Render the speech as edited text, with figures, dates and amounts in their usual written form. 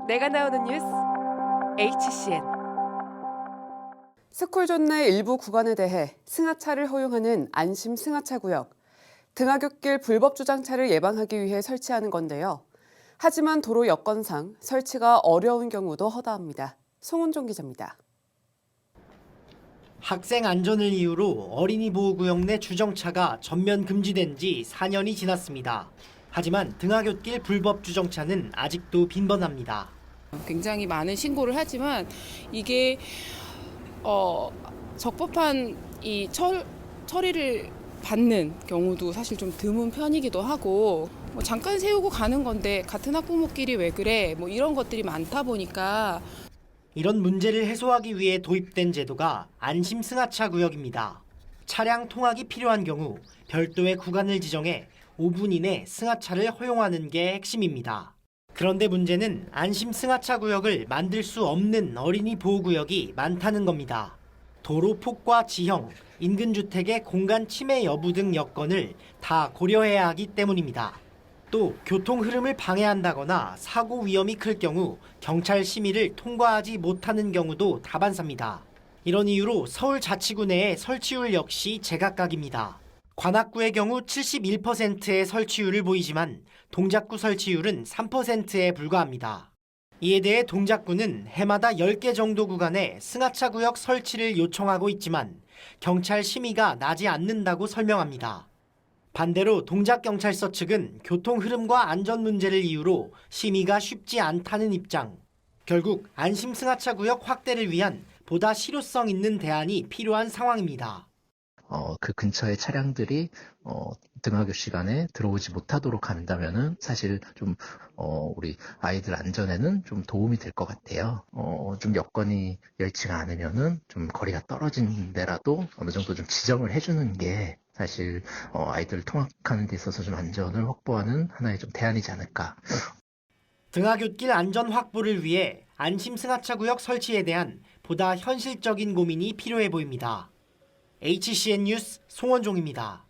내가 나오는 뉴스 HCN. 스쿨존 내 일부 구간에 대해 승하차를 허용하는 안심 승하차 구역. 등하굣길 불법 주장차를 예방하기 위해 설치하는 건데요. 하지만 도로 여건상 설치가 어려운 경우도 허다합니다. 송은종 기자입니다. 학생 안전을 이유로 어린이 보호구역 내 주정차가 전면 금지된 지 4년이 지났습니다. 하지만 등하굣길 불법 주정차는 아직도 빈번합니다. 굉장히 많은 신고를 하지만 이게 적법한 이 처리를 받는 경우도 사실 좀 드문 편이기도 하고, 잠깐 세우고 가는 건데 같은 학부모끼리 왜 그래? 이런 것들이 많다 보니까. 이런 문제를 해소하기 위해 도입된 제도가 안심 승하차 구역입니다. 차량 통학이 필요한 경우 별도의 구간을 지정해 5분 이내 승하차를 허용하는 게 핵심입니다. 그런데 문제는 안심 승하차 구역을 만들 수 없는 어린이 보호구역이 많다는 겁니다. 도로 폭과 지형, 인근 주택의 공간 침해 여부 등 여건을 다 고려해야 하기 때문입니다. 또 교통 흐름을 방해한다거나 사고 위험이 클 경우 경찰 심의를 통과하지 못하는 경우도 다반사입니다. 이런 이유로 서울자치구 내의 설치율 역시 제각각입니다. 관악구의 경우 71%의 설치율을 보이지만 동작구 설치율은 3%에 불과합니다. 이에 대해 동작구는 해마다 10개 정도 구간에 승하차 구역 설치를 요청하고 있지만 경찰 심의가 나지 않는다고 설명합니다. 반대로 동작경찰서 측은 교통 흐름과 안전 문제를 이유로 심의가 쉽지 않다는 입장. 결국 안심 승하차 구역 확대를 위한 보다 실효성 있는 대안이 필요한 상황입니다. 그 근처의 차량들이 등하교 시간에 들어오지 못하도록 한다면은 사실 좀 우리 아이들 안전에는 좀 도움이 될 것 같아요. 좀 여건이 여의치가 않으면은 좀 거리가 떨어진 데라도 어느 정도 좀 지정을 해주는 게 사실 아이들 통학하는 데 있어서 좀 안전을 확보하는 하나의 좀 대안이지 않을까. 등하굣길 안전 확보를 위해 안심 승하차 구역 설치에 대한 보다 현실적인 고민이 필요해 보입니다. HCN 뉴스 송원종입니다.